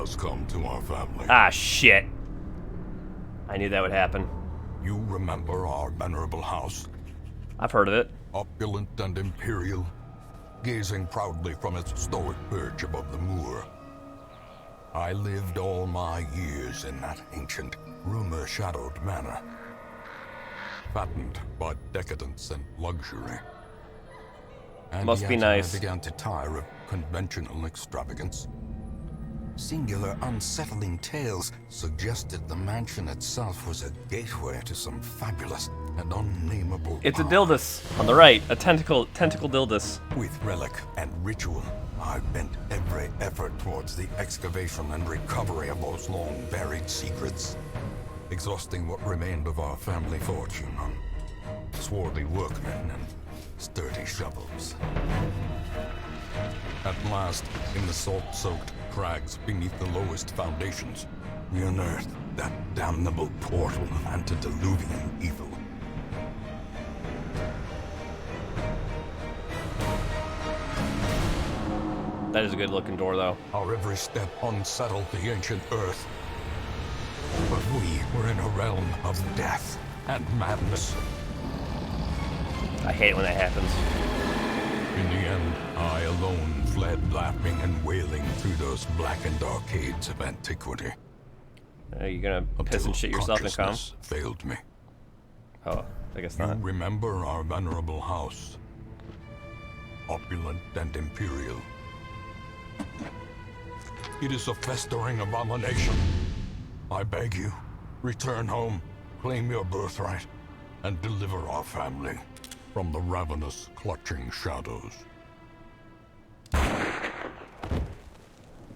has come to our family. Ah, shit. I knew that would happen. You remember our venerable house? I've heard of it. Opulent and imperial, gazing proudly from its stoic perch above the moor. I lived all my years in that ancient, rumor-shadowed manor, fattened by decadence and luxury. And Must be yet nice. I began to tire of conventional extravagance. Singular, unsettling tales suggested the mansion itself was a gateway to some fabulous and unnameable It's a power. Dildis on the right. A tentacle Dildis. With relic and ritual, I bent every effort towards the excavation and recovery of those long-buried secrets, exhausting what remained of our family fortune on swarthy workmen and sturdy shovels. At last, in the salt-soaked crags beneath the lowest foundations, we unearthed that damnable portal antediluvian evil. That is a good looking door, though. Our every step unsettled the ancient earth. But we were in a realm of death and madness. I hate it when that happens. In the end, I alone fled laughing and wailing through those blackened arcades of antiquity. Are you gonna piss Until and shit yourself and come? consciousness failed me. Oh, I guess You not. remember our venerable house, opulent and imperial. It is a festering abomination. I beg you, return home, claim your birthright, and deliver our family from the ravenous, clutching shadows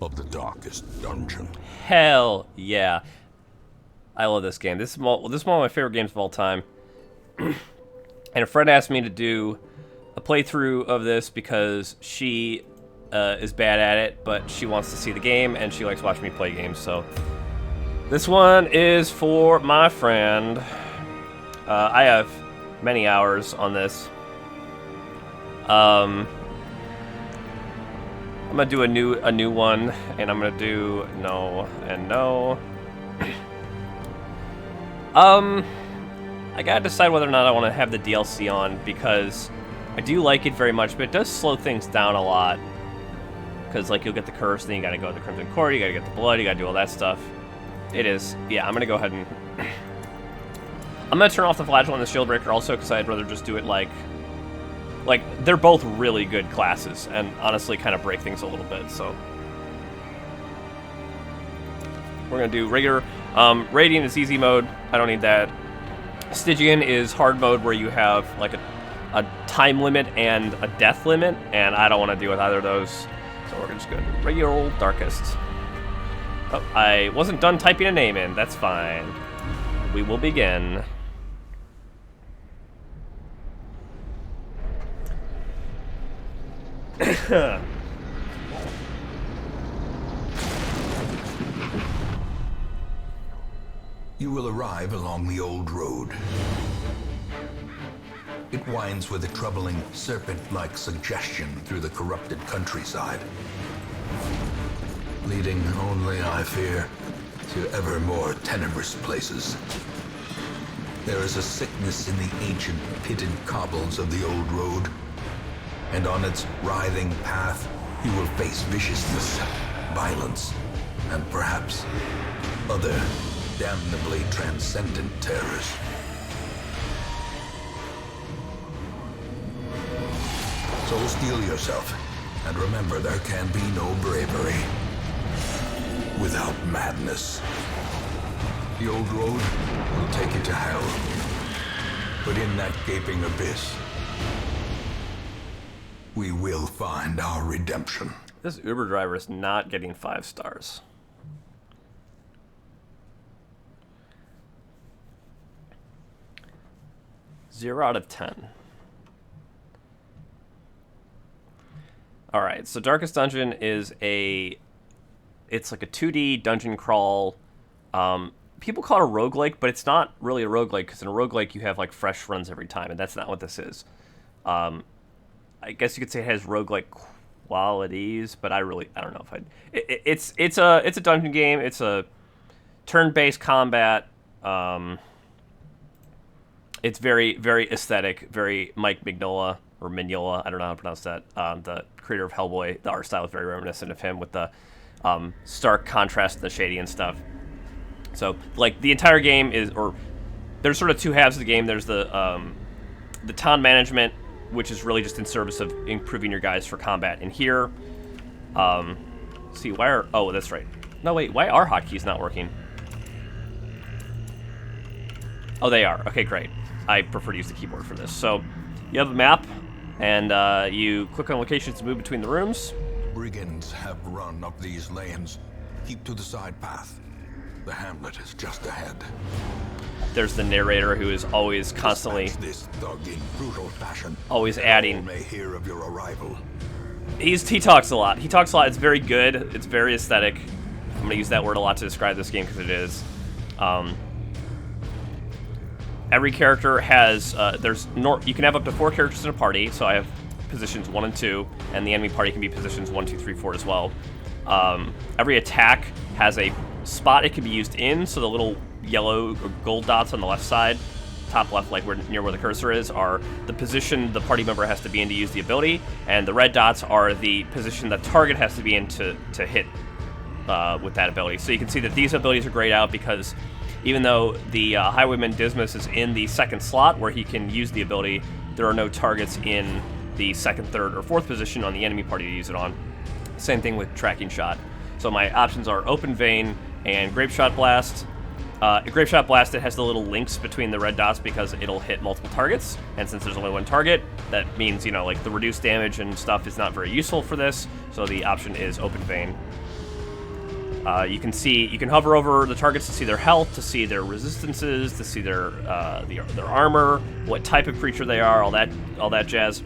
of the darkest dungeon. Hell yeah. I love this game. This is one of my favorite games of all time. And a friend asked me to do a playthrough of this because she is bad at it, but she wants to see the game and she likes watching me play games. So this one is for my friend. I have many hours on this. I'm gonna do a new one, and I'm gonna do no and no. I gotta decide whether or not I want to have the DLC on, because I do like it very much, but it does slow things down a lot. Because, like, you'll get the curse, then you gotta go to the Crimson Court, you gotta get the blood, you gotta do all that stuff. It is. Yeah, I'm gonna go ahead and... I'm gonna turn off the Flagellum and the Shieldbreaker also, because I'd rather just do it like, they're both really good classes, and honestly kind of break things a little bit, so... We're gonna do regular... Radiant is easy mode, I don't need that. Stygian is hard mode, where you have, like, a time limit and a death limit, and I don't want to deal with either of those. So we're just going to do regular old Darkest. Oh, I wasn't done typing a name in. That's fine. We will begin. You will arrive along the old road. It winds with a troubling, serpent-like suggestion through the corrupted countryside, leading only, I fear, to ever more tenebrous places. There is a sickness in the ancient, pitted cobbles of the old road, and on its writhing path, you will face viciousness, violence, and perhaps other damnably transcendent terrors. So steel yourself, and remember there can be no bravery without madness. The old road will take you to hell, but in that gaping abyss, we will find our redemption. This Uber driver is not getting 5 stars. Zero out of 10. Alright, so Darkest Dungeon is it's like a 2D dungeon crawl. People call it a roguelike, but it's not really a roguelike, because in a roguelike you have like fresh runs every time, and that's not what this is. I guess you could say it has roguelike qualities, but I don't know if I'd... It's a dungeon game. It's a turn-based combat. It's very, very aesthetic, very Mike Mignola, or Mignola, I don't know how to pronounce that, the creator of Hellboy. The art style is very reminiscent of him with the stark contrast to the shady and stuff. So, like, the entire game is, or there's sort of two halves of the game. There's the town management, which is really just in service of improving your guys for combat. And here, see, why are, oh, that's right. No, wait, why are hotkeys not working? Oh, they are. Okay, great. I prefer to use the keyboard for this. So, you have a map, and you click on locations to move between the rooms. Brigands have run up these lanes. Keep to the side path. The hamlet is just ahead. There's the narrator who is always constantly this thug in brutal fashion. Always adding. All may hear of your arrival. He talks a lot. He talks a lot. It's very good. It's very aesthetic. I'm gonna use that word a lot to describe this game because it is. Every character has you can have up to 4 characters in a party. So I have positions 1 and 2, and the enemy party can be positions 1, 2, 3, 4 as well. Every attack has a spot it can be used in. So the little yellow or gold dots on the left side, top left, like near where the cursor is, are the position the party member has to be in to use the ability, and the red dots are the position the target has to be in to hit with that ability. So you can see that these abilities are grayed out because even though the Highwayman Dismas is in the second slot where he can use the ability, there are no targets in the second, third, or fourth position on the enemy party to use it on. Same thing with Tracking Shot. So my options are Open Vein and Grape Shot Blast. Grape Shot Blast, it has the little links between the red dots because it'll hit multiple targets, and since there's only one target, that means, you know, like the reduced damage and stuff is not very useful for this, so the option is Open Vein. You can hover over the targets to see their health, to see their resistances, to see their armor, what type of creature they are, all that jazz.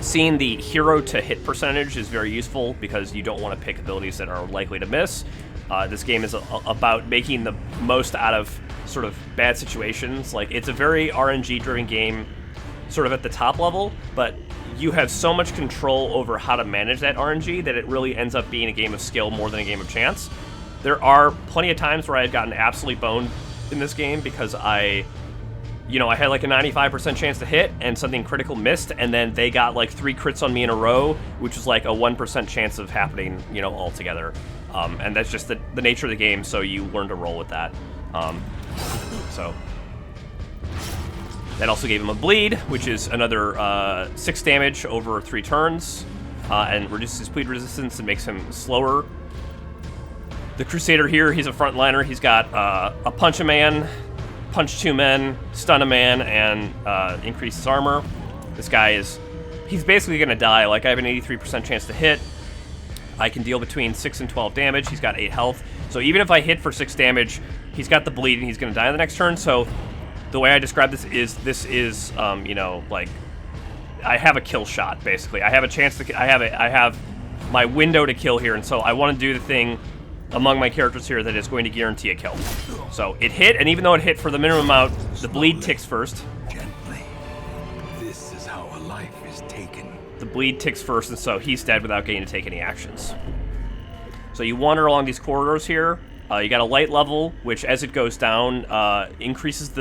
Seeing the hero to hit percentage is very useful because you don't want to pick abilities that are likely to miss. This game is about making the most out of sort of bad situations. Like, it's a very RNG-driven game, sort of at the top level, but you have so much control over how to manage that RNG that it really ends up being a game of skill more than a game of chance. There are plenty of times where I had gotten absolutely boned in this game because I had like a 95% chance to hit and something critical missed, and then they got like 3 crits on me in a row, which was like a 1% chance of happening, altogether. And that's just the nature of the game, so you learn to roll with that. So that also gave him a bleed, which is another 6 damage over 3 turns, and reduces his bleed resistance and makes him slower. The Crusader here, he's a frontliner. He's got a punch a man, punch 2 men, stun a man, and increase his armor. This guy he's basically gonna die. Like, I have an 83% chance to hit. I can deal between 6 and 12 damage. He's got 8 health. So even if I hit for 6 damage, he's got the bleed and he's gonna die on the next turn. So the way I describe this is like, I have a kill shot, basically. I have a chance to, I have my window to kill here, and so I want to do the thing among my characters here that is going to guarantee a kill. So it hit, and even though it hit for the minimum amount, the bleed ticks first. Gently. This is how a life is taken. The bleed ticks first, and so he's dead without getting to take any actions. So you wander along these corridors here. You got a light level, which as it goes down, increases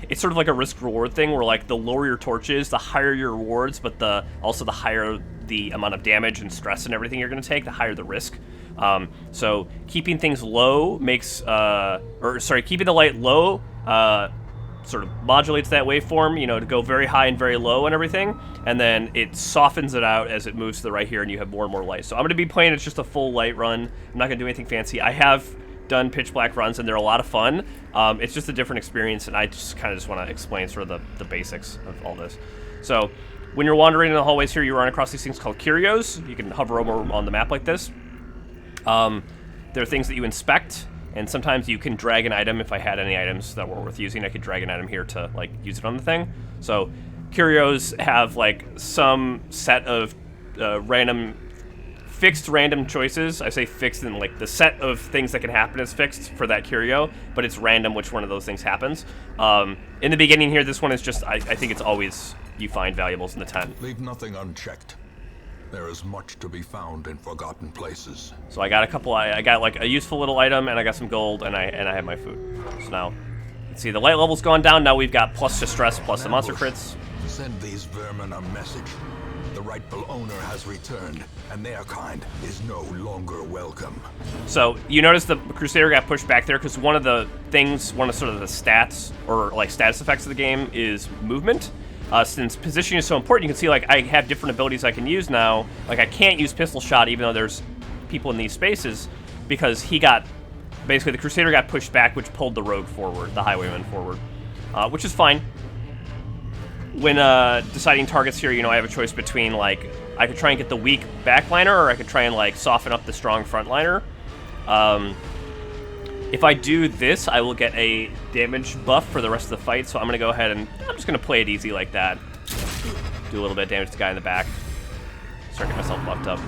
it's sort of like a risk-reward thing, where like the lower your torch is, the higher your rewards, but also the higher the amount of damage and stress and everything you're going to take, the higher the risk. So keeping things low makes, keeping the light low sort of modulates that waveform, to go very high and very low and everything, and then it softens it out as it moves to the right here, and you have more and more light. So I'm going to be playing it's just a full light run. I'm not going to do anything fancy. I have done pitch black runs, and they're a lot of fun. It's just a different experience, and I just kind of want to explain sort of the basics of all this. So when you're wandering in the hallways here, you run across these things called curios. You can hover over on the map like this. There are things that you inspect, and sometimes you can drag an item. If I had any items that were worth using, I could drag an item here to like use it on the thing. So curios have like some set of fixed random choices. I say fixed, and like the set of things that can happen is fixed for that curio, but it's random which one of those things happens. In the beginning here, this one is just, I think it's always you find valuables in the tent. Leave nothing unchecked. There is much to be found in forgotten places. So I got a couple. I got like a useful little item, and I got some gold, and I have my food. So now, let's see, the light level's gone down. Now we've got plus to stress, plus the monster crits. Send these vermin a message. The rightful owner has returned, and their kind is no longer welcome. So you notice the Crusader got pushed back there because one of the things, one of sort of the stats or like status effects of the game is movement. Since positioning is so important, you can see like I have different abilities I can use now. Like I can't use pistol shot even though there's people in these spaces because he got, basically the Crusader got pushed back, which pulled the rogue forward, the highwayman forward, which is fine. When deciding targets here, you know, I have a choice between, like, I could try and get the weak backliner, or I could try and, like, soften up the strong frontliner. If I do this, I will get a damage buff for the rest of the fight, so I'm going to go ahead and I'm just going to play it easy like that. Do a little bit of damage to the guy in the back. Start getting myself buffed up.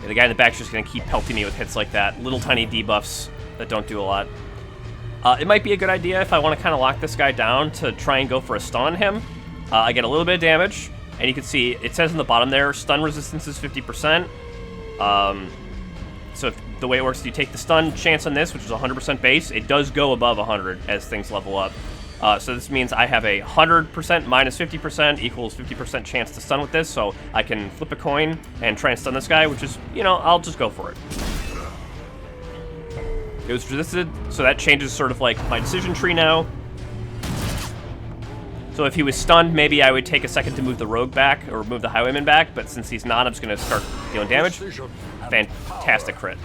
Yeah, the guy in the back's just going to keep pelting me with hits like that. Little tiny debuffs that don't do a lot. It might be a good idea if I want to kind of lock this guy down to try and go for a stun on him. I get a little bit of damage, and you can see it says in the bottom there, stun resistance is 50%. So if the way it works is you take the stun chance on this, which is 100% base. It does go above 100 as things level up. So this means I have a 100% minus 50% equals 50% chance to stun with this, so I can flip a coin and try and stun this guy, which is, you know, I'll just go for it. It was resisted, so that changes sort of like my decision tree now. So if he was stunned, maybe I would take a second to move the rogue back, or move the highwayman back, but since he's not, I'm just going to start dealing damage. Fantastic crit.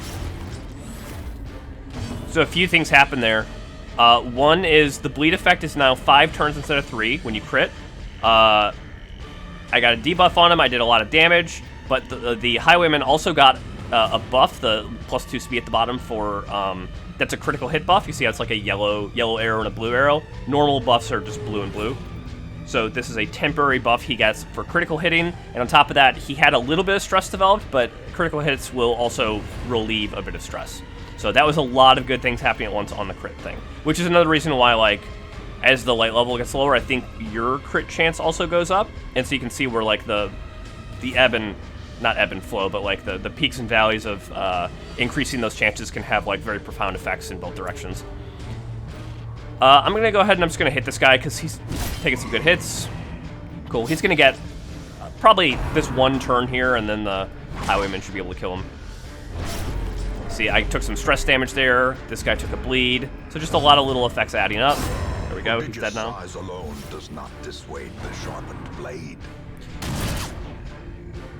So a few things happen there. One is the bleed effect is now 5 turns instead of 3 when you crit. I got a debuff on him, I did a lot of damage, but the highwayman also got a buff, the +2 speed at the bottom for, that's a critical hit buff. You see how it's like a yellow arrow and a blue arrow. Normal buffs are just blue and blue. So this is a temporary buff he gets for critical hitting, and on top of that, he had a little bit of stress developed, but critical hits will also relieve a bit of stress. So that was a lot of good things happening at once on the crit thing, which is another reason why, like, as the light level gets lower, I think your crit chance also goes up, and so you can see where, like, the ebb and, not ebb and flow, but like the peaks and valleys of increasing those chances can have like very profound effects in both directions. I'm going to go ahead and I'm just going to hit this guy because he's taking some good hits. Cool. He's going to get probably this one turn here, and then the highwayman should be able to kill him. See, I took some stress damage there. This guy took a bleed. So just a lot of little effects adding up. There we go. He's dead now. Size alone does not dissuade the sharpened blade.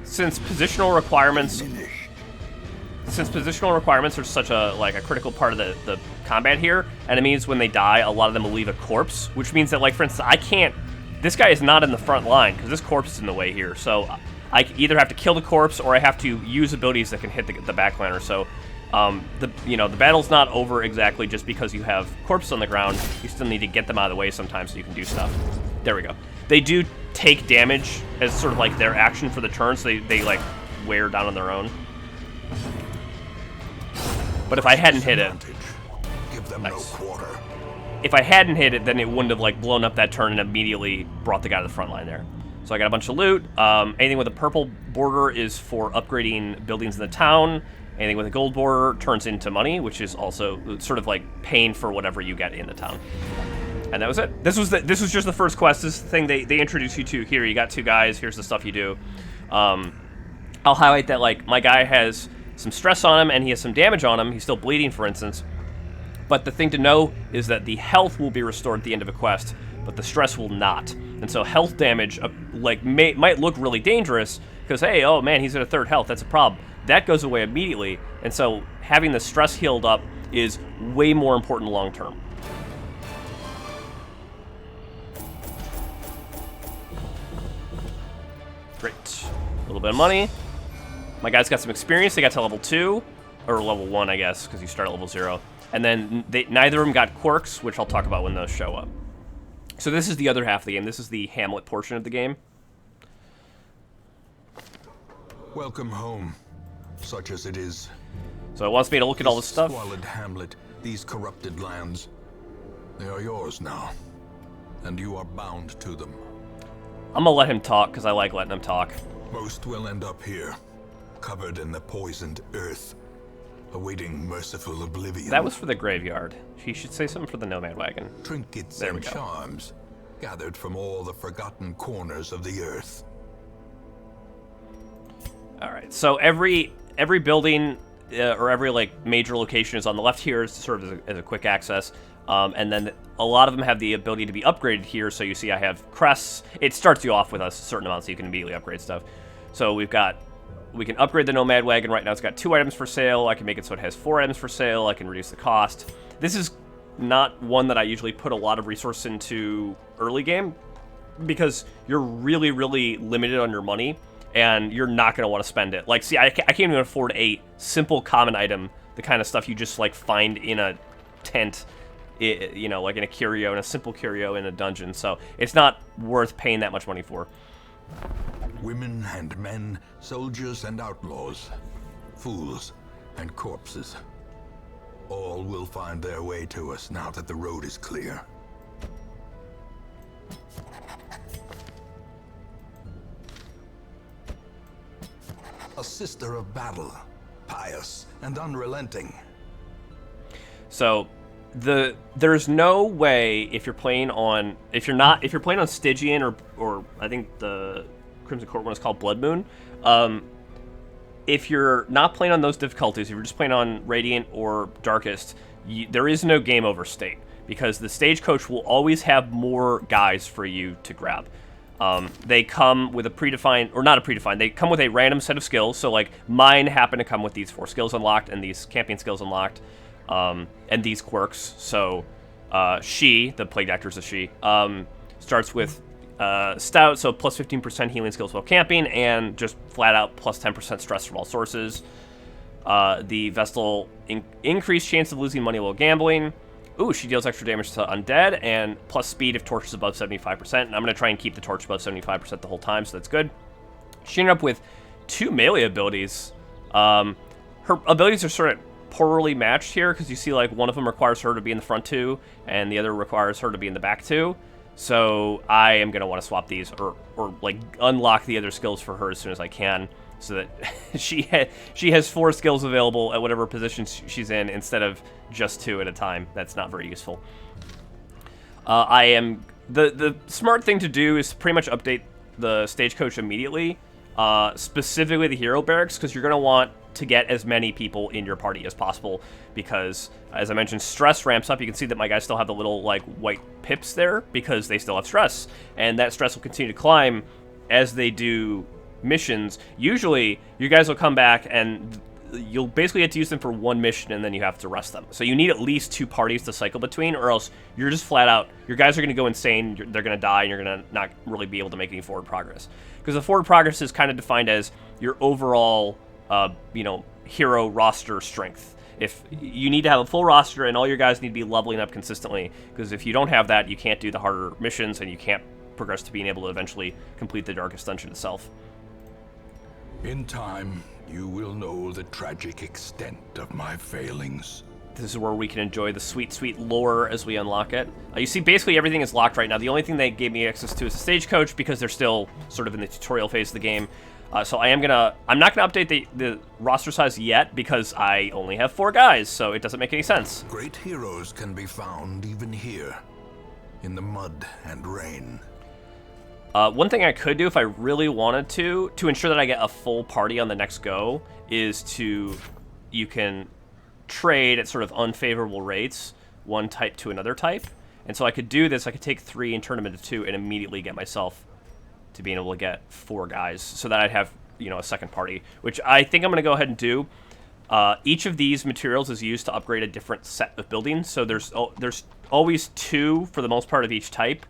Since positional requirements are such a critical part of the combat here, enemies when they die, a lot of them will leave a corpse, which means that, like, for instance, this guy is not in the front line because this corpse is in the way here. So I either have to kill the corpse or I have to use abilities that can hit the backliner. So the battle's not over exactly just because you have corpses on the ground. You still need to get them out of the way sometimes so you can do stuff. There we go. They do take damage as sort of like their action for the turn, so they like wear down on their own. But if I hadn't hit it, Give them no quarter. If I hadn't hit it, then it wouldn't have like blown up that turn and immediately brought the guy to the front line there. So I got a bunch of loot. Anything with a purple border is for upgrading buildings in the town. Anything with a gold border turns into money, which is also sort of like paying for whatever you get in the town. And that was it. This was just the first quest. This is the thing they introduce you to here. You got 2 guys. Here's the stuff you do. I'll highlight that, like, my guy has some stress on him and he has some damage on him. He's still bleeding, for instance. But the thing to know is that the health will be restored at the end of a quest, but the stress will not. And so health damage, might look really dangerous because, hey, oh man, he's at a 3rd health. That's a problem. That goes away immediately. And so having the stress healed up is way more important long term. Great. A little bit of money. My guys got some experience. They got to level 2, or level 1, I guess, because you start at level 0. And then neither of them got quirks, which I'll talk about when those show up. So this is the other half of the game. This is the Hamlet portion of the game. Welcome home, such as it is. So it wants me to look at all this stuff. Squalid Hamlet, these corrupted lands, they are yours now, and you are bound to them. I'm gonna let him talk because I like letting him talk. Most will end up here, covered in the poisoned earth, awaiting merciful oblivion. That was for the graveyard. She should say something for the nomad wagon. Trinkets There we and go. charms, gathered from all the forgotten corners of the earth. All right. So every building or every like major location is on the left here, sort of as a quick access. And then a lot of them have the ability to be upgraded here. So you see I have crests. It starts you off with a certain amount, so you can immediately upgrade stuff. So we can upgrade the nomad wagon. Right now it's got 2 items for sale. I can make it so it has 4 items for sale. I can reduce the cost. This is not one that I usually put a lot of resource into early game, because you're really, really limited on your money, and you're not going to want to spend it. Like, see, I can't even afford a simple common item, the kind of stuff you just, like, find in a tent, you know, like in a curio, in a simple curio in a dungeon. So it's not worth paying that much money for. Women and men, soldiers and outlaws, fools and corpses. All will find their way to us now that the road is clear. A sister of battle, pious and unrelenting. So there's no way if you're playing on Stygian or I think the Crimson Court one is called Blood Moon. If you're not playing on those difficulties, if you're just playing on Radiant or Darkest, there is no game over state, because the stagecoach will always have more guys for you to grab. They come with a predefined, or not a predefined, they come with a random set of skills. So like mine happen to come with these 4 skills unlocked and these camping skills unlocked, and these quirks. So she, the Plague Doctor is a she, starts with Stout, so plus 15% healing skills while camping, and just flat out plus 10% stress from all sources. The Vestal, increased chance of losing money while gambling. Ooh, she deals extra damage to undead, and plus speed if torch is above 75%. And I'm going to try and keep the torch above 75% the whole time, so that's good. She ended up with 2 melee abilities. Her abilities are sort of poorly matched here, because you see like one of them requires her to be in the front 2, and the other requires her to be in the back 2. So I am going to want to swap these, or like unlock the other skills for her as soon as I can, so that she has 4 skills available at whatever position she's in instead of just 2 at a time. That's not very useful. The smart thing to do is to pretty much update the stagecoach immediately, specifically the hero barracks, because you're going to want to get as many people in your party as possible, because as I mentioned, stress ramps up. You can see that my guys still have the little like white pips there because they still have stress, and that stress will continue to climb as they do missions. Usually you guys will come back and you'll basically have to use them for 1 mission, and then you have to rest them. So you need at least 2 parties to cycle between, or else you're just flat out, your guys are going to go insane, they're going to die, and you're going to not really be able to make any forward progress. Because the forward progress is kind of defined as your overall hero roster strength. If you need to have a full roster, and all your guys need to be leveling up consistently, because if you don't have that, you can't do the harder missions, and you can't progress to being able to eventually complete the Darkest Dungeon itself. In time, you will know the tragic extent of my failings. This is where we can enjoy the sweet, sweet lore as we unlock it. You see, basically everything is locked right now. The only thing they gave me access to is the stagecoach, because they're still sort of in the tutorial phase of the game. So I'm not gonna update the roster size yet, because I only have 4 guys, so it doesn't make any sense. Great heroes can be found even here, in the mud and rain. One thing I could do if I really wanted to ensure that I get a full party on the next go, is you can trade at sort of unfavorable rates, one type to another type. And so I could do this, I could take 3 and turn them into 2 and immediately get myself to being able to get 4 guys, so that I'd have, a second party, which I think I'm going to go ahead and do. Each of these materials is used to upgrade a different set of buildings, so there's always 2 for the most part of each type.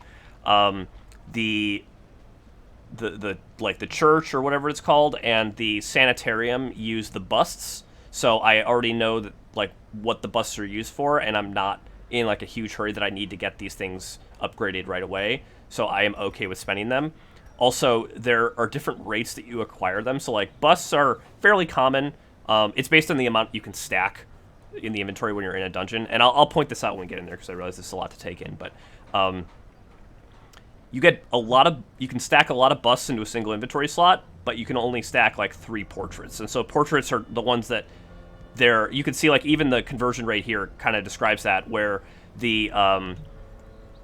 The church or whatever it's called, and the sanitarium use the busts, so I already know that what the busts are used for, and I'm not in a huge hurry that I need to get these things upgraded right away, so I am okay with spending them. Also, there are different rates that you acquire them, so busts are fairly common. It's based on the amount you can stack in the inventory when you're in a dungeon, and I'll point this out when we get in there, because I realize this is a lot to take in, but you can stack a lot of busts into a single inventory slot, but you can only stack like 3 portraits. And so portraits are the ones that you can see, like, even the conversion rate here kind of describes that, where the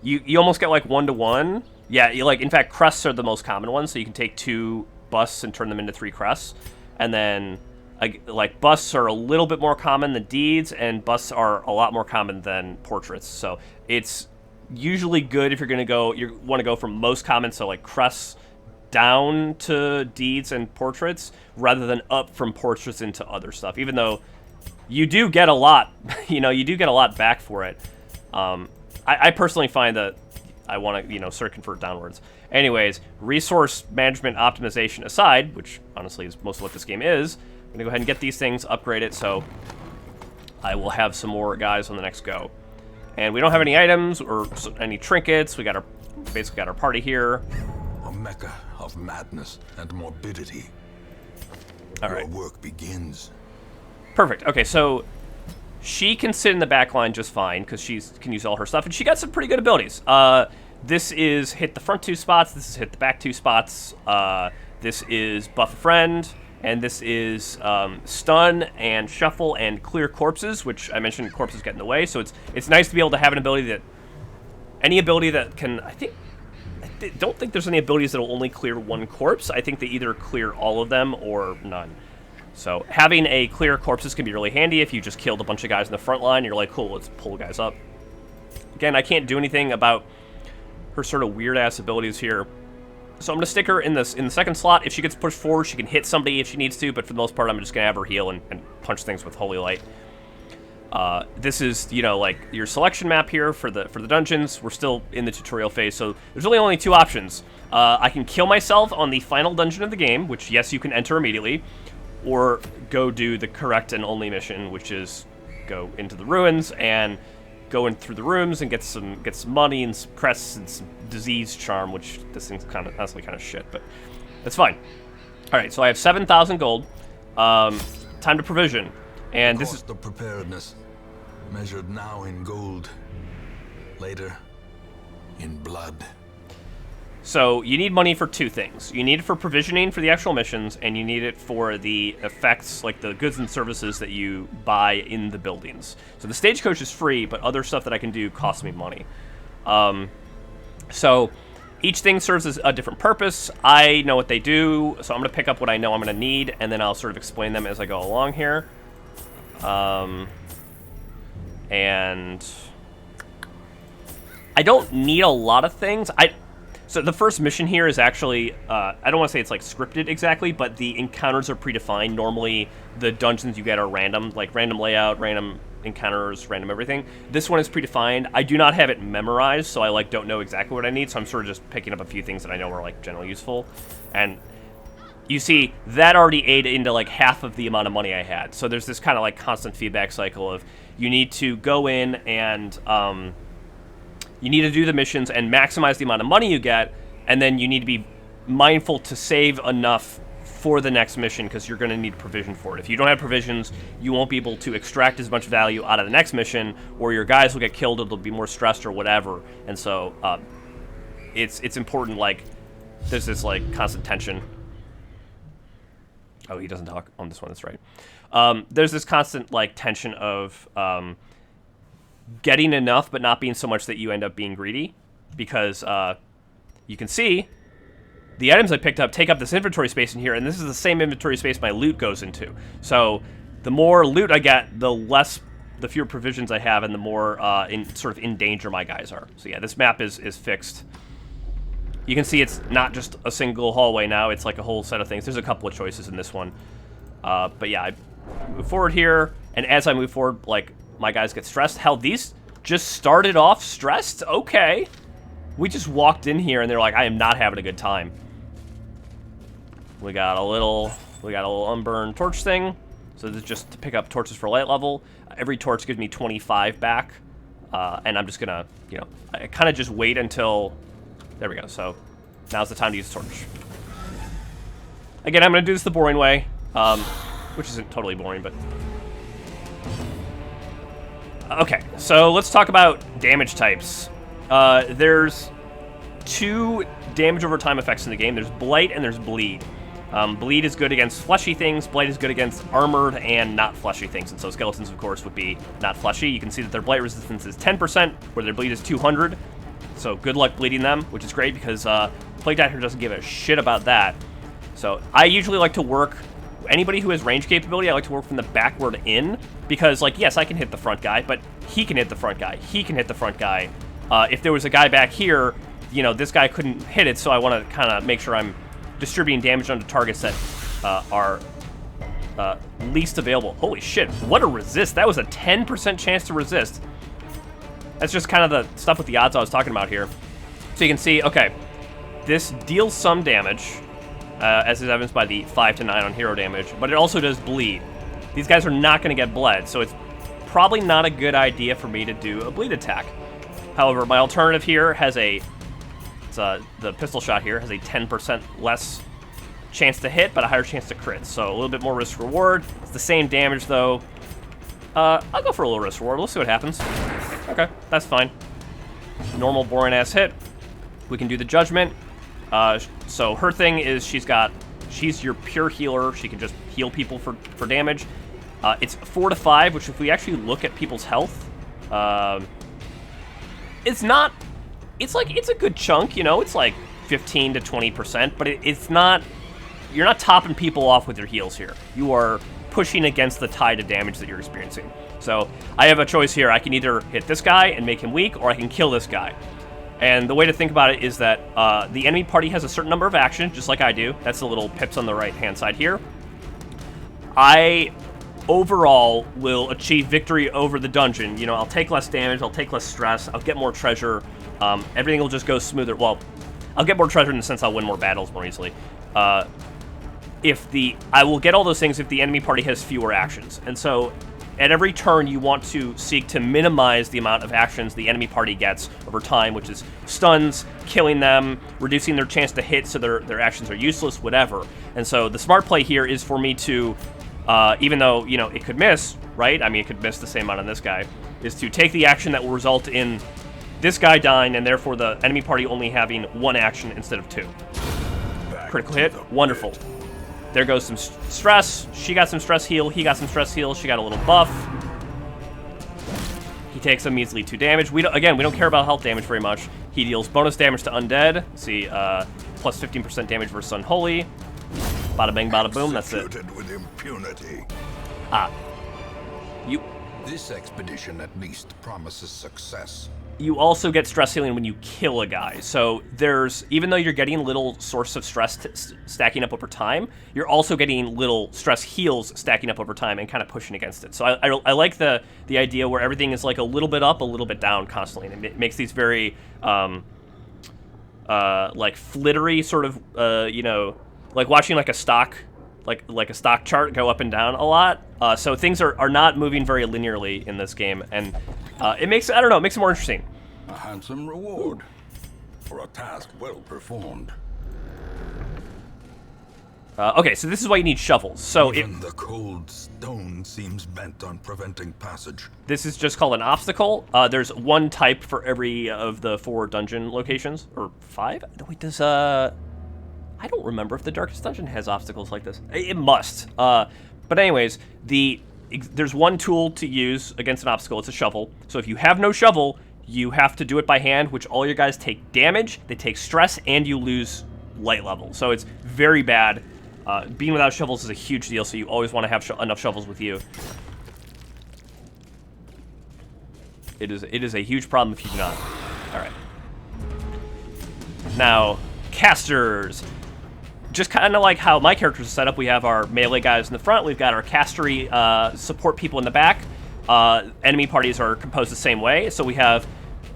you almost get like 1-to-1. Yeah, in fact, crests are the most common ones, so you can take 2 busts and turn them into 3 crests. And then like busts are a little bit more common than deeds, and busts are a lot more common than portraits. So it's usually good if you want to go from most common, so like crests down to deeds and portraits, rather than up from portraits into other stuff. Even though you do get a lot, you do get a lot back for it. I personally find that I want to, sort of convert downwards. Anyways, resource management optimization aside, which honestly is most of what this game is, I'm going to go ahead and get these things, upgrade it, so I will have some more guys on the next go. And we don't have any items or any trinkets. We basically got our party here. A mecca of madness and morbidity. All right. Your work begins. Perfect. Okay, so she can sit in the back line just fine because she can use all her stuff, and she got some pretty good abilities. This is hit the front 2 spots. This is hit the back 2 spots. This is buff a friend, and this is stun and shuffle and clear corpses, which I mentioned corpses get in the way. So it's nice to be able to have an ability any ability that can. I don't think there's any abilities that will only clear 1 corpse. I think they either clear all of them or none. So having a clear corpses can be really handy if you just killed a bunch of guys in the front line. You're like, cool, let's pull guys up. Again, I can't do anything about her sort of weird-ass abilities here. So I'm going to stick her in the second slot. If she gets pushed forward, she can hit somebody if she needs to, but for the most part, I'm just going to have her heal and punch things with Holy Light. This is, like your selection map here for the dungeons. We're still in the tutorial phase, so there's really only 2 options. I can kill myself on the final dungeon of the game, which, yes, you can enter immediately, or go do the correct and only mission, which is go into the ruins and go in through the rooms and get some money and some crests and some disease charm, which this thing's honestly kind of shit, but that's fine. All right, so I have 7,000 gold. Time to provision, and this is the preparedness, measured now in gold, later in blood. So you need money for 2 things. You need it for provisioning for the actual missions, and you need it for the effects, like the goods and services that you buy in the buildings. So the stagecoach is free, but other stuff that I can do costs me money. So each thing serves as a different purpose. I know what they do, so I'm going to pick up what I know I'm going to need, and then I'll sort of explain them as I go along here. And I don't need a lot of things. So the first mission here is actually, I don't want to say it's like scripted exactly, but the encounters are predefined. Normally, the dungeons you get are random, like random layout, random encounters, random everything. This one is predefined. I do not have it memorized, so I don't know exactly what I need, so I'm sort of just picking up a few things that I know are generally useful. And you see, that already ate into half of the amount of money I had. So there's this kind of constant feedback cycle of you need to go in and you need to do the missions and maximize the amount of money you get, and then you need to be mindful to save enough for the next mission because you're going to need provision for it. If you don't have provisions, you won't be able to extract as much value out of the next mission, or your guys will get killed, it'll be more stressed or whatever. And so it's important, there's this constant tension. Oh, he doesn't talk on this one, that's right. There's this constant tension of getting enough, but not being so much that you end up being greedy, because you can see the items I picked up take up this inventory space in here, and this is the same inventory space my loot goes into. So the more loot I get, the fewer provisions I have, and the more in danger my guys are. So yeah, this map is fixed. You can see it's not just a single hallway now, it's a whole set of things. There's a couple of choices in this one. But yeah, I move forward here, and as I move forward, my guys get stressed. Hell, these just started off stressed? Okay. We just walked in here and they're like, I am not having a good time. We got a little unburned torch thing. So this is just to pick up torches for light level. Every torch gives me 25 back. And I'm just gonna, I kind of just wait until, there we go. So now's the time to use the torch. Again, I'm gonna do this the boring way, which isn't totally boring, but okay, so let's talk about damage types. There's 2 damage over time effects in the game. There's Blight and there's Bleed. Bleed is good against fleshy things. Blight is good against armored and not fleshy things. And so skeletons, of course, would be not fleshy. You can see that their blight resistance is 10%, where their bleed is 200. So good luck bleeding them, which is great because Plague Doctor doesn't give a shit about that. So I usually like to work, anybody who has range capability, I like to work from the backward in, because, like, yes, I can hit the front guy, but he can hit the front guy. He can hit the front guy. If there was a guy back here, you know, this guy couldn't hit it, so I want to kind of make sure I'm distributing damage onto targets that are least available. Holy shit, what a resist. That was a 10% chance to resist. That's just kind of the stuff with the odds I was talking about here. So you can see, okay, this deals some damage, as is evidenced by the 5 to 9 on hero damage, but it also does bleed. These guys are not going to get bled, so it's probably not a good idea for me to do a bleed attack. However, my alternative here has the pistol shot here has a 10% less chance to hit, but a higher chance to crit, so a little bit more risk-reward. It's the same damage, though. I'll go for a little risk-reward. Let's see what happens. Okay, that's fine. Normal, boring-ass hit. We can do the Judgment. So her thing is she's your pure healer. She can just heal people for damage. It's 4 to 5, which if we actually look at people's health, it's a good chunk, you know, it's like 15 to 20%, but it's not, you're not topping people off with your heals here. You are pushing against the tide of damage that you're experiencing. So I have a choice here. I can either hit this guy and make him weak, or I can kill this guy. And the way to think about it is that the enemy party has a certain number of actions, just like I do. That's the little pips on the right-hand side here. I, overall, will achieve victory over the dungeon. You know, I'll take less damage, I'll take less stress, I'll get more treasure. Everything will just go smoother. Well, I'll get more treasure in the sense I'll win more battles more easily. I will get all those things if the enemy party has fewer actions. And so at every turn, you want to seek to minimize the amount of actions the enemy party gets over time, which is stuns, killing them, reducing their chance to hit so their actions are useless, whatever. And so the smart play here is for me to, even though, you know, it could miss, right? I mean, it could miss the same amount on this guy, is to take the action that will result in this guy dying, and therefore the enemy party only having 1 action instead of 2. Critical hit, wonderful. There goes some stress. She got some stress heal. He got some stress heal. She got a little buff. He takes a measly 2 damage. We don't care about health damage very much. He deals bonus damage to undead. See, plus 15% damage versus unholy. Bada bang, bada boom. That's it. With impunity. This expedition at least promises success. You also get stress healing when you kill a guy. So even though you're getting little source of stress stacking up over time, you're also getting little stress heals stacking up over time and kind of pushing against it. So I like the idea where everything is like a little bit up, a little bit down constantly. And it makes these very like flittery sort of, you know, like watching like a stock, like a stock chart go up and down a lot. So things are not moving very linearly in this game, and it makes it more interesting. A handsome reward for a task well performed. Okay, so this is why you need shovels. So even the cold stone seems bent on preventing passage. This is just called an obstacle. There's 1 type for every of the 4 dungeon locations, or 5. Wait, I don't remember if the Darkest Dungeon has obstacles like this. It must. But anyways, there's 1 tool to use against an obstacle. It's a shovel. So if you have no shovel, you have to do it by hand, which all your guys take damage, they take stress, and you lose light level. So it's very bad. Being without shovels is a huge deal, so you always want to have enough shovels with you. It is a huge problem if you do not. All right. Now, casters. Just kind of like how my characters are set up, we have our melee guys in the front, we've got our castery support people in the back. Enemy parties are composed the same way, so we have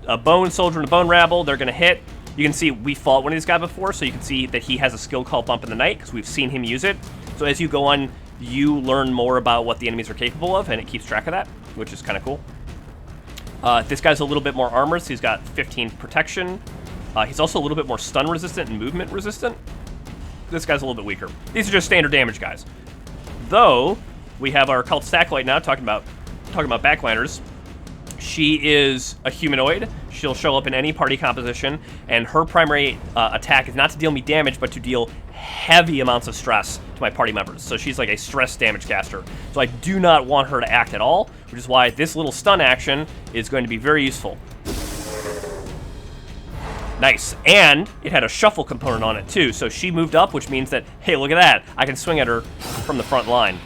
a bone soldier and a bone rabble. They're going to hit. You can see we fought one of these guys before, so you can see that he has a skill called Bump in the Night, because we've seen him use it. So as you go on, you learn more about what the enemies are capable of, and it keeps track of that, which is kind of cool. This guy's a little bit more armored, so he's got 15 protection. He's also a little bit more stun resistant and movement resistant. This guy's a little bit weaker. These are just standard damage guys. Though, we have our Cult Acolyte now talking about backliners. She is a humanoid. She'll show up in any party composition, and her primary attack is not to deal me damage, but to deal heavy amounts of stress to my party members. So she's like a stress damage caster. So I do not want her to act at all, which is why this little stun action is going to be very useful. Nice. And it had a shuffle component on it too. So she moved up, which means that, hey, look at that. I can swing at her from the front line.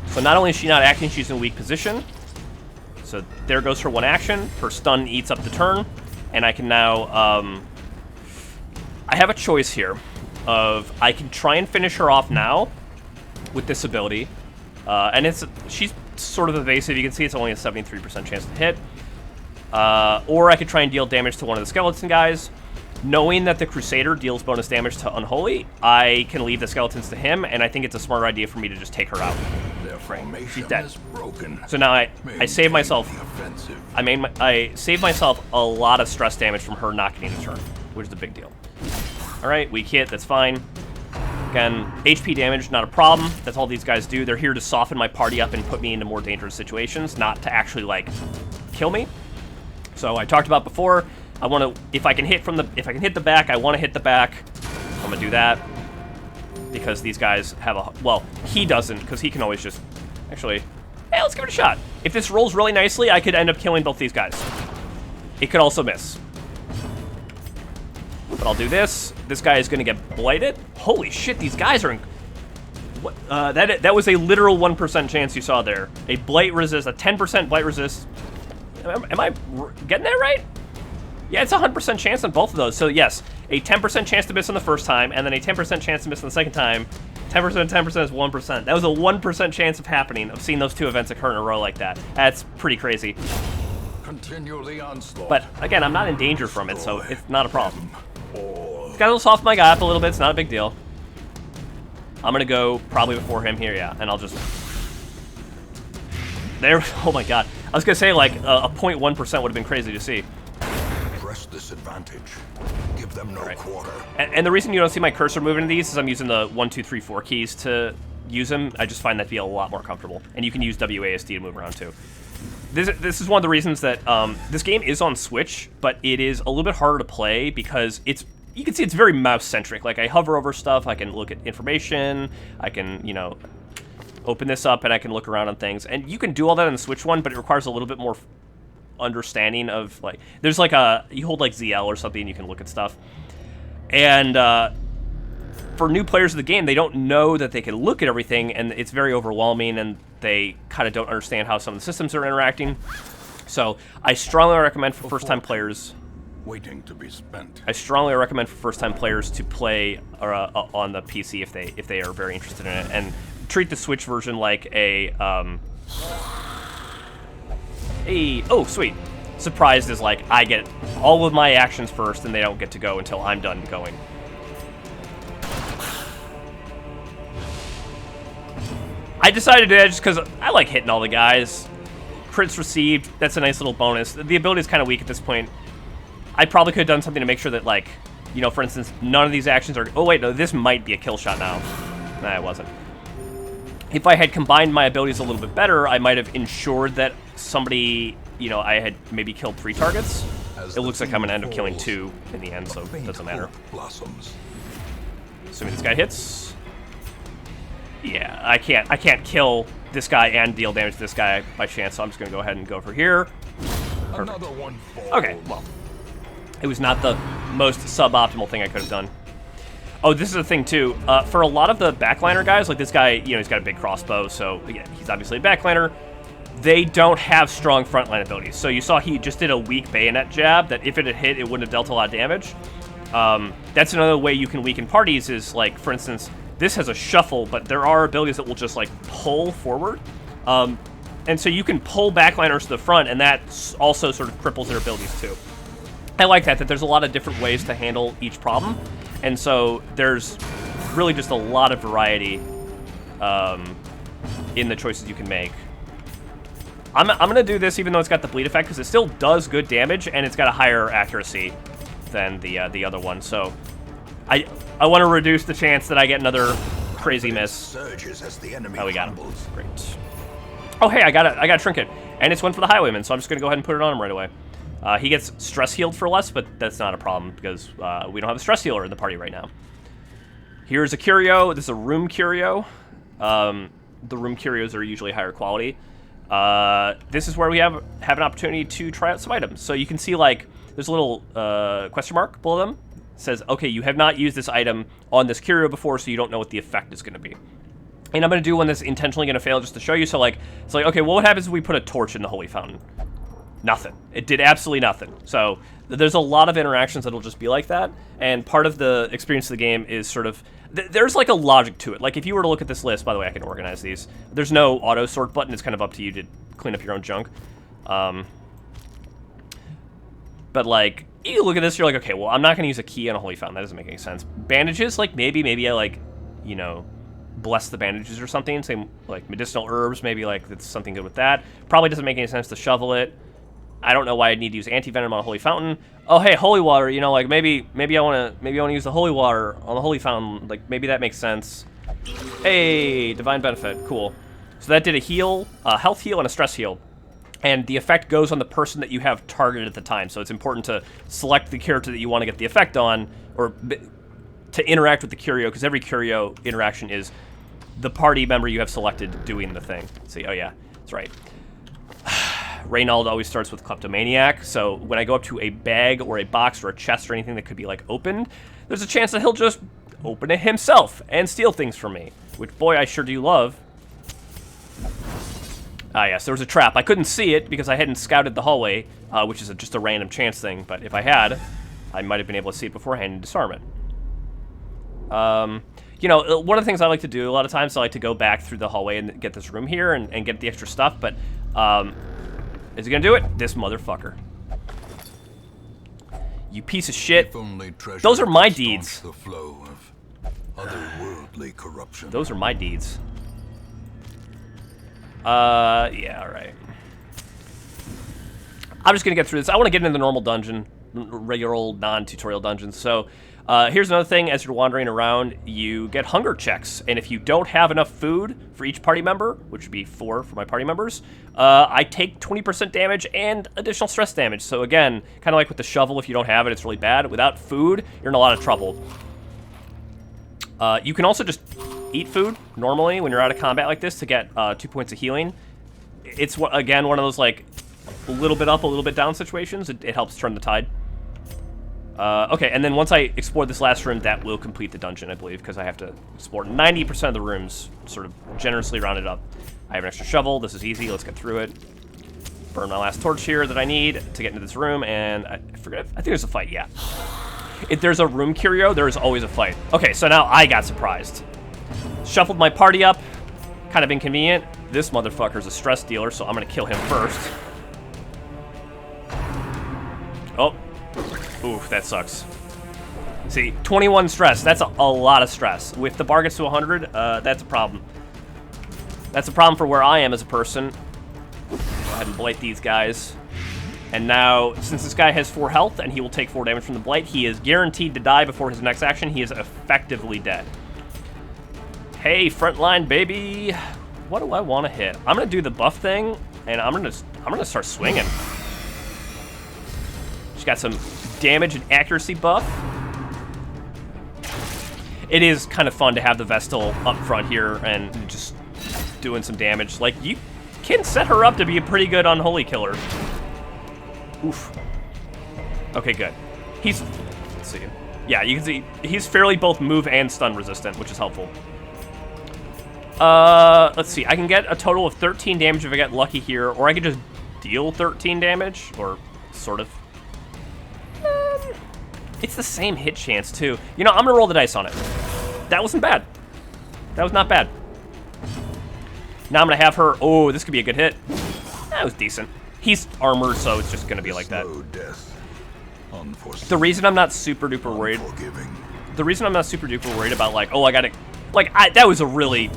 So not only is she not acting, she's in a weak position. So there goes her one action. Her stun eats up the turn. And I can now, I have a choice here of I can try and finish her off now with this ability. And she's sort of evasive. You can see it's only a 73% chance to hit. Or I could try and deal damage to one of the skeleton guys. Knowing that the Crusader deals bonus damage to Unholy, I can leave the skeletons to him, and I think it's a smarter idea for me to just take her out. She's dead. So now I save myself. I save myself a lot of stress damage from her not getting a turn, which is a big deal. All right, weak hit. That's fine. Again, HP damage, not a problem. That's all these guys do. They're here to soften my party up and put me into more dangerous situations, not to actually like kill me. So I talked about before. I want to, if I can hit the back, I want to hit the back. I'm gonna do that because these guys have a, well, he doesn't, because he can always just, actually, hey, let's give it a shot. If this rolls really nicely, I could end up killing both these guys. It could also miss. But I'll do this. This guy is gonna get blighted. Holy shit, these guys are, what? That was a literal 1% chance you saw there. A blight resist, a 10% blight resist. Am I getting that right? Yeah, it's a 100% chance on both of those. So yes, a 10% chance to miss on the first time, and then a 10% chance to miss on the second time. 10%, 10% is 1%. That was a 1% chance of happening, of seeing those two events occur in a row like that. That's pretty crazy. Continue the onslaught. But again, I'm not in danger from it, so it's not a problem. Got a little soften my guy up a little bit. It's not a big deal. I'm gonna go probably before him here, yeah, and I'll just. There. Oh my god. I was gonna say like a 0.1% would have been crazy to see. Press this advantage. Give them no quarter. And the reason you don't see my cursor moving to these is I'm using the 1, 2, 3, 4 keys to use them. I just find that to be a lot more comfortable. And you can use WASD to move around too. This is one of the reasons that this game is on Switch, but it is a little bit harder to play because you can see it's very mouse-centric. Like I hover over stuff, I can look at information, I can, you know, open this up and I can look around on things. And you can do all that in the Switch one, but it requires a little bit more understanding of, like, there's like you hold like ZL or something and you can look at stuff. And for new players of the game, they don't know that they can look at everything, and it's very overwhelming, and they kind of don't understand how some of the systems are interacting. So I strongly recommend for first-time players. Waiting to be spent. I strongly recommend for first-time players to play on the PC if they are very interested in it, and treat the Switch version like oh sweet, surprised is like I get all of my actions first, and they don't get to go until I'm done going. I decided to just because I like hitting all the guys. Crits received, that's a nice little bonus. The ability is kind of weak at this point. I probably could have done something to make sure that, like, you know, for instance, none of these actions are... Oh, wait, no, this might be a kill shot now. Nah, it wasn't. If I had combined my abilities a little bit better, I might have ensured that somebody, you know, I had maybe killed 3 targets. It looks like I'm going to end up killing 2 in the end, so it doesn't matter. Assuming this guy hits... Yeah, I can't kill this guy and deal damage to this guy by chance, so I'm just going to go ahead and go for here. Another one falls. Okay, well, it was not the most suboptimal thing I could have done. Oh, this is a thing too. For a lot of the backliner guys, like this guy, you know, he's got a big crossbow, so again, he's obviously a backliner. They don't have strong frontline abilities. So you saw he just did a weak bayonet jab that if it had hit, it wouldn't have dealt a lot of damage. That's another way you can weaken parties is, like, for instance, this has a shuffle, but there are abilities that will just, like, pull forward. And so you can pull backliners to the front, and that also sort of cripples their abilities too. I like that there's a lot of different ways to handle each problem. And so there's really just a lot of variety in the choices you can make. I'm going to do this even though it's got the bleed effect, because it still does good damage, and it's got a higher accuracy than the other one. So I want to reduce the chance that I get another crazy miss. Oh, we got him. Great. Oh, hey, I got a trinket, and it's one for the highwayman, so I'm just going to go ahead and put it on him right away. He gets stress healed for less, but that's not a problem because we don't have a stress healer in the party right now. Here's a curio. This is a room curio. The room curios are usually higher quality. This is where we have an opportunity to try out some items. So you can see, like, there's a little question mark below them. It says, okay, you have not used this item on this curio before, so you don't know what the effect is going to be. And I'm going to do one that's intentionally going to fail just to show you. So, like, it's like, okay, well, what happens if we put a torch in the holy fountain? Nothing. It did absolutely nothing. So there's a lot of interactions that'll just be like that. And part of the experience of the game is sort of... there's, like, a logic to it. Like, if you were to look at this list... By the way, I can organize these. There's no auto-sort button. It's kind of up to you to clean up your own junk. But, like, you look at this, you're like, okay, well, I'm not going to use a key on a holy fountain. That doesn't make any sense. Bandages, like, maybe I, like, you know... bless the bandages or something. Same, like, medicinal herbs, maybe, like, that's something good with that. Probably doesn't make any sense to shovel it. I don't know why I'd need to use anti-venom on a holy fountain. Oh, hey, holy water, you know, like, maybe I want to use the holy water on the holy fountain. Like, maybe that makes sense. Hey, divine benefit, cool. So that did a heal, a health heal, and a stress heal. And the effect goes on the person that you have targeted at the time. So it's important to select the character that you want to get the effect on, or to interact with the curio, because every curio interaction is the party member you have selected doing the thing. Let's see, oh yeah, that's right. Reynald always starts with kleptomaniac, so when I go up to a bag or a box or a chest or anything that could be, like, opened, there's a chance that he'll just open it himself and steal things from me, which, boy, I sure do love. Ah, yes, there was a trap. I couldn't see it because I hadn't scouted the hallway, which is just a random chance thing, but if I had, I might have been able to see it beforehand and disarm it. You know, one of the things I like to do a lot of times, I like to go back through the hallway and get this room here and get the extra stuff, but, is he gonna do it? This motherfucker. You piece of shit. Those are my deeds. The flow of otherworldly corruption. Those are my deeds. Yeah, alright. I'm just gonna get through this. I want to get into the normal dungeon, regular old non-tutorial dungeons, so... here's another thing, as you're wandering around, you get hunger checks, and if you don't have enough food for each party member, which would be 4 for my party members, I take 20% damage and additional stress damage. So again, kind of like with the shovel, if you don't have it, it's really bad. Without food, you're in a lot of trouble. You can also just eat food, normally, when you're out of combat like this, to get 2 points of healing. It's, again, one of those, like, a little bit up, a little bit down situations. It helps turn the tide. Okay, and then once I explore this last room, that will complete the dungeon, I believe, because I have to explore 90% of the rooms, sort of generously rounded up. I have an extra shovel. This is easy. Let's get through it. Burn my last torch here that I need to get into this room, and I forget. I think there's a fight, yeah. If there's a room curio, there is always a fight. Okay, so now I got surprised. Shuffled my party up. Kind of inconvenient. This motherfucker's a stress dealer, so I'm going to kill him first. Oh. Oof, that sucks. See, 21 stress. That's a lot of stress. If the bar gets to 100, that's a problem. That's a problem for where I am as a person. Go ahead and blight these guys. And now, since this guy has 4 health and he will take 4 damage from the blight, he is guaranteed to die before his next action. He is effectively dead. Hey, frontline baby. What do I want to hit? I'm gonna do the buff thing, and I'm gonna start swinging. Just got some damage and accuracy buff. It is kind of fun to have the Vestal up front here and just doing some damage. Like, you can set her up to be a pretty good unholy killer. Oof. Okay, good. Let's see. Yeah, you can see he's fairly both move and stun resistant, which is helpful. Let's see. I can get a total of 13 damage if I get lucky here, or I could just deal 13 damage, or sort of. It's the same hit chance, too. You know, I'm gonna roll the dice on it. That wasn't bad. That was not bad. Now I'm gonna have her... Oh, this could be a good hit. That was decent. He's armored, so it's just gonna be like that. The reason I'm not super duper worried... The reason I'm not super duper worried about, like, oh, I gotta... Like, that was a really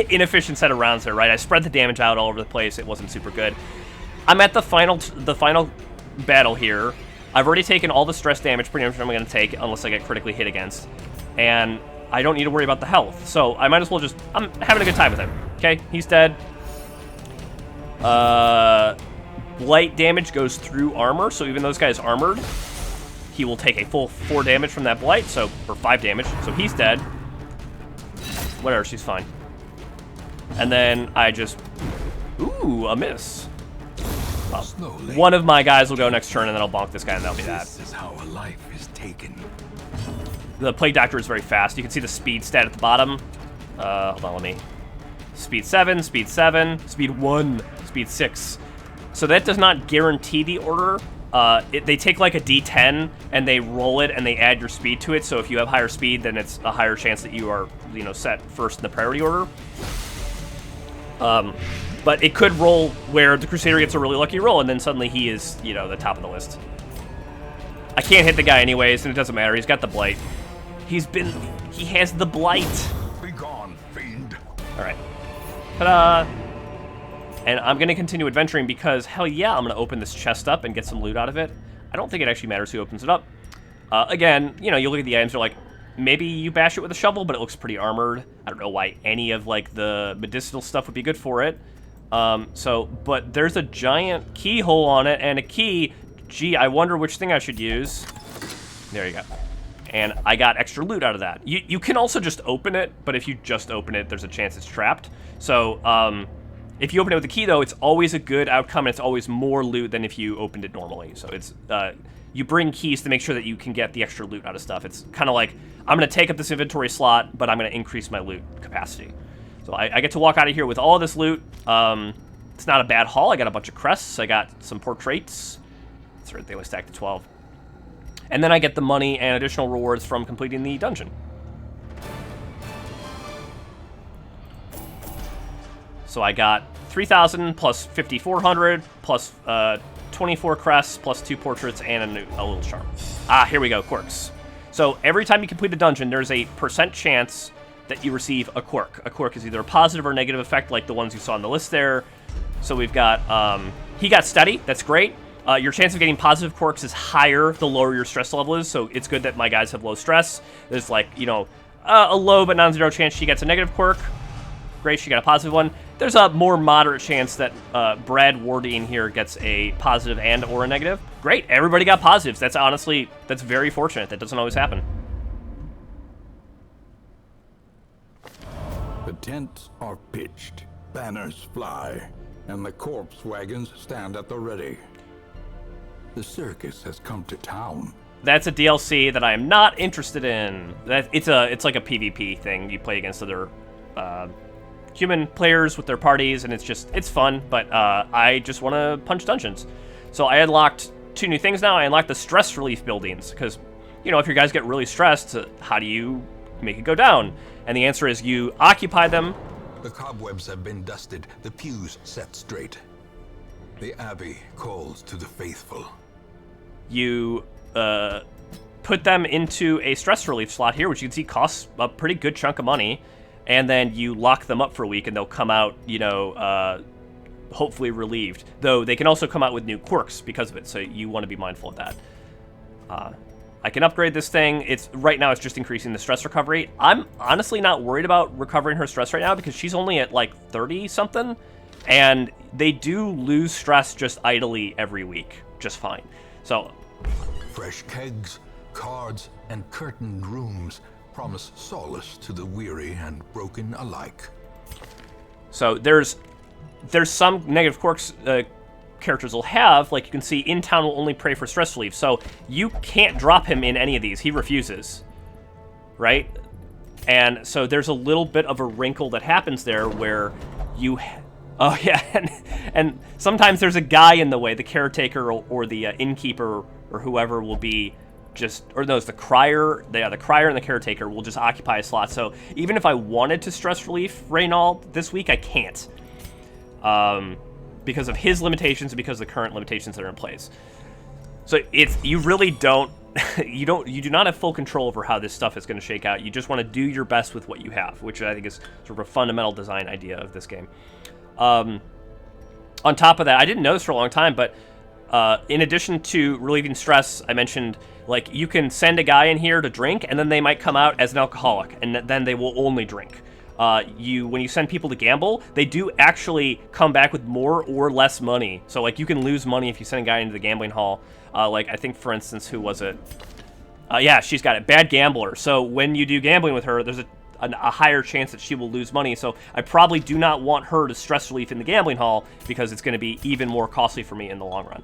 inefficient set of rounds there, right? I spread the damage out all over the place. It wasn't super good. I'm at the final battle here. I've already taken all the stress damage pretty much I'm going to take, unless I get critically hit against. And I don't need to worry about the health. So I might as well just... I'm having a good time with him. Okay, he's dead. Blight damage goes through armor, so even though this guy is armored, he will take a full 4 damage from that blight, or 5 damage, so he's dead. Whatever, she's fine. And then I just... Ooh, a miss. One of my guys will go next turn, and then I'll bonk this guy, and that'll be that. This is how a life is taken. The Plague Doctor is very fast. You can see the speed stat at the bottom. Hold on, let me... Speed 7, speed 7, speed 1, speed 6. So that does not guarantee the order. They take like a D10 and they roll it and they add your speed to it. So if you have higher speed, then it's a higher chance that you are, you know, set first in the priority order. But it could roll where the Crusader gets a really lucky roll and then suddenly he is, you know, the top of the list. I can't hit the guy anyways, and it doesn't matter. He's got the blight. He has the blight. Be gone, fiend. All right. Ta-da! And I'm going to continue adventuring because, hell yeah, I'm going to open this chest up and get some loot out of it. I don't think it actually matters who opens it up. Again, you know, you look at the items, you're like, maybe you bash it with a shovel, but it looks pretty armored. I don't know why any of, like, the medicinal stuff would be good for it. But there's a giant keyhole on it and a key. Gee, I wonder which thing I should use. There you go. And I got extra loot out of that. You can also just open it, but if you just open it, there's a chance it's trapped. So, if you open it with a key, though, it's always a good outcome, and it's always more loot than if you opened it normally. So it's, you bring keys to make sure that you can get the extra loot out of stuff. It's kind of like, I'm going to take up this inventory slot, but I'm going to increase my loot capacity. So I get to walk out of here with all this loot. It's not a bad haul. I got a bunch of crests. I got some portraits. That's right, they only stacked to 12. And then I get the money and additional rewards from completing the dungeon. So I got 3,000 plus 5,400 plus 24 crests plus 2 portraits and a little charm. Ah, here we go, quirks. So every time you complete a dungeon, there's a % chance that you receive a quirk. A quirk is either a positive or negative effect, like the ones you saw on the list there. So we've got, he got steady, that's great. Your chance of getting positive quirks is higher the lower your stress level is, so it's good that my guys have low stress. There's like, you know, a low but non-zero chance she gets a negative quirk. Great, she got a positive one. There's a more moderate chance that Brad Wardine here gets a positive and or a negative. Great, everybody got positives. That's honestly, that's very fortunate. That doesn't always happen. The tents are pitched, banners fly, and the corpse wagons stand at the ready. The circus has come to town. That's a DLC that I am not interested in. It's like a PvP thing. You play against other human players with their parties, and it's fun. But I just want to punch dungeons. So I unlocked 2 new things now. I unlocked the stress relief buildings because, you know, if your guys get really stressed, how do you make it go down? And the answer is you occupy them. The cobwebs have been dusted, the pews set straight. The abbey calls to the faithful. You put them into a stress relief slot here, which you can see costs a pretty good chunk of money, and then you lock them up for a week, and they'll come out, you know, hopefully relieved. Though they can also come out with new quirks because of it, so you want to be mindful of that. I can upgrade this thing. Right now it's just increasing the stress recovery. I'm honestly not worried about recovering her stress right now because she's only at like 30-something, and they do lose stress just idly every week, just fine. So, fresh kegs, cards, and curtained rooms promise solace to the weary and broken alike. So there's some negative quirks characters will have, like you can see, in town will only pray for stress relief. So you can't drop him in any of these. He refuses, right? And so there's a little bit of a wrinkle that happens there where you... Oh, yeah, and sometimes there's a guy in the way, the caretaker or the innkeeper or whoever will be just, or no, it's the crier, the crier and the caretaker will just occupy a slot. So even if I wanted to stress relief Reynald this week, I can't. Because of his limitations and because of the current limitations that are in place. So you really don't, you do not have full control over how this stuff is going to shake out. You just want to do your best with what you have, which I think is sort of a fundamental design idea of this game. On top of that, I didn't know this for a long time, but in addition to relieving stress, I mentioned, like, you can send a guy in here to drink, and then they might come out as an alcoholic, and then they will only drink. When you send people to gamble, they do actually come back with more or less money. So, like, you can lose money if you send a guy into the gambling hall. Like, I think, for instance, who was it? Yeah, she's got it. Bad Gambler. So when you do gambling with her, there's a higher chance that she will lose money. So I probably do not want her to stress relief in the gambling hall because it's going to be even more costly for me in the long run.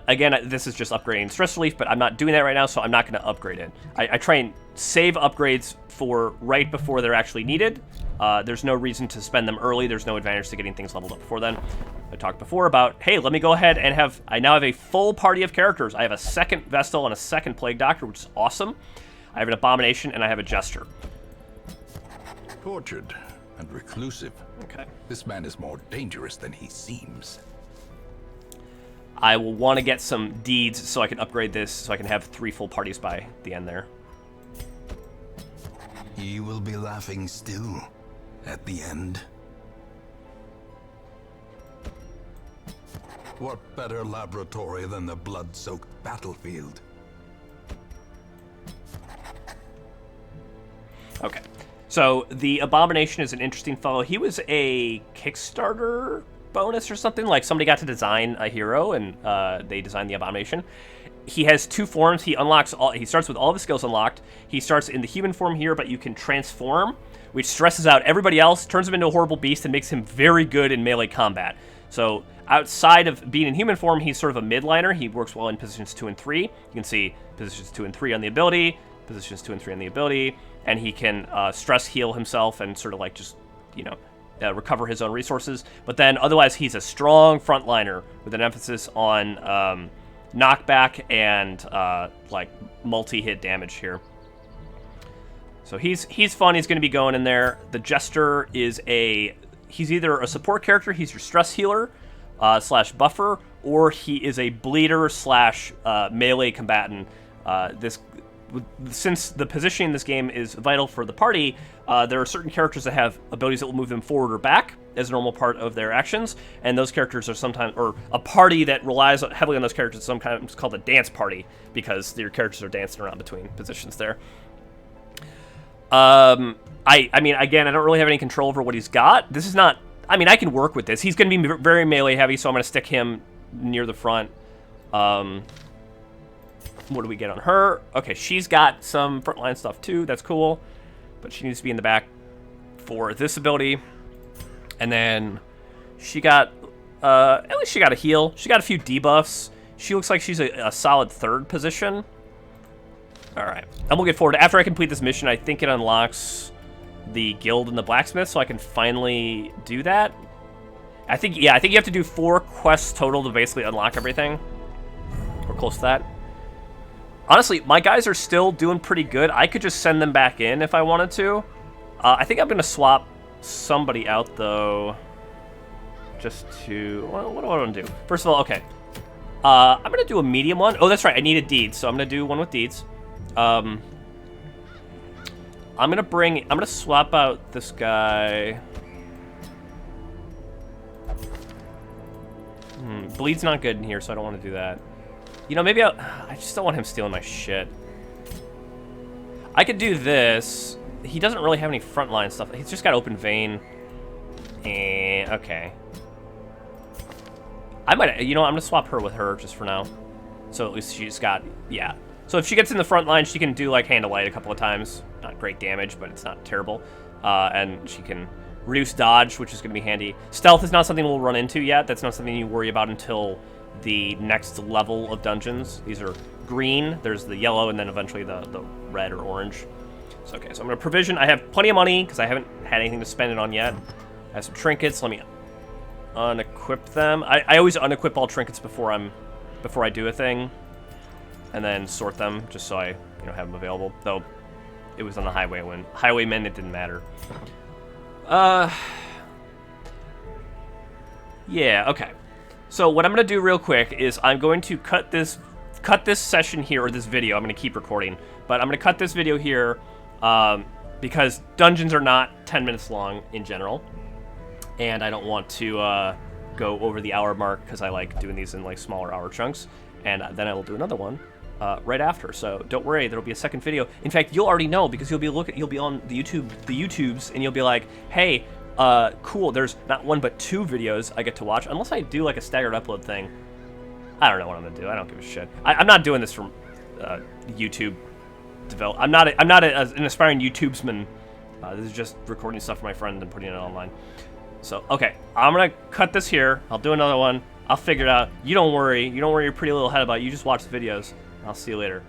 Again, this is just upgrading stress relief, but I'm not doing that right now, so I'm not going to upgrade it. I try and save upgrades for right before they're actually needed. There's no reason to spend them early. There's no advantage to getting things leveled up before then. I talked before about, hey, let me go ahead and I now have a full party of characters. I have a second Vestal and a second Plague Doctor, which is awesome. I have an Abomination, and I have a Jester. Tortured and reclusive. Okay. This man is more dangerous than he seems. I will want to get some deeds so I can upgrade this, so I can have 3 full parties by the end there. He will be laughing still at the end. What better laboratory than the blood-soaked battlefield? Okay. So, the Abomination is an interesting fellow. He was a Kickstarter bonus or something. Like, somebody got to design a hero, and they designed the Abomination. He has 2 forms. He starts with all of his skills unlocked. He starts in the human form here, but you can transform, which stresses out everybody else, turns him into a horrible beast, and makes him very good in melee combat. So, outside of being in human form, he's sort of a midliner. He works well in positions 2 and 3. You can see positions 2 and 3 on the ability, positions 2 and 3 on the ability, and he can stress heal himself and sort of like just, you know, recover his own resources. But then otherwise, he's a strong frontliner with an emphasis on knockback and like multi-hit damage here. So he's fun. He's going to be going in there. The Jester is he's either a support character, he's your stress healer slash buffer, or he is a bleeder slash melee combatant. Since the positioning in this game is vital for the party, there are certain characters that have abilities that will move them forward or back as a normal part of their actions, and those characters are sometimes, or a party that relies heavily on those characters is sometimes called a dance party, because your characters are dancing around between positions there. I mean, again, I don't really have any control over what he's got. This is not, I mean, I can work with this. He's going to be very melee heavy, so I'm going to stick him near the front. What do we get on her? Okay, she's got some frontline stuff too. That's cool. But she needs to be in the back for this ability. And then she got, at least she got a heal. She got a few debuffs. She looks like she's a solid 3rd position. All right. And we'll get forward. After I complete this mission, I think it unlocks the guild and the blacksmith, so I can finally do that. I think you have to do 4 quests total to basically unlock everything. We're close to that. Honestly, my guys are still doing pretty good. I could just send them back in if I wanted to. I think I'm going to swap somebody out, though, just to... What do I want to do? First of all, okay. I'm going to do a medium one. Oh, that's right. I need a deed, so I'm going to do one with deeds. I'm going to swap out this guy. Bleed's not good in here, so I don't want to do that. You know, maybe I just don't want him stealing my shit. I could do this. He doesn't really have any frontline stuff. He's just got open vein. Okay. I might, you know, I'm gonna swap her with her just for now. So at least she's got, yeah. So if she gets in the front line, she can do like Hand of Light a couple of times. Not great damage, but it's not terrible. And she can reduce dodge, which is gonna be handy. Stealth is not something we'll run into yet. That's not something you worry about until the next level of dungeons. These are green, there's the yellow, and then eventually the red or orange. So, okay, so I'm going to provision. I have plenty of money because I haven't had anything to spend it on yet. I have some trinkets. Let me unequip them. I always unequip all trinkets before I do a thing, and then sort them just so I have them available. Though it was on the highwaymen, it didn't matter. Yeah, okay. So what I'm going to do real quick is I'm going to cut this session here, or this video. I'm going to keep recording, but I'm going to cut this video here because dungeons are not 10 minutes long in general, and I don't want to go over the hour mark because I like doing these in like smaller hour chunks, and then I will do another one right after. So don't worry, there'll be a second video. In fact, you'll already know because you'll be on the YouTubes, and you'll be like, hey. Cool, there's not 1 but 2 videos I get to watch, unless I do like a staggered upload thing. I don't know what I'm gonna do, I don't give a shit. I'm not doing this from YouTube develop. I'm not an aspiring YouTubesman. This is just recording stuff for my friend and putting it online. So, okay, I'm gonna cut this here. I'll do another one. I'll figure it out. You don't worry. You don't worry your pretty little head about it. You just watch the videos. I'll see you later.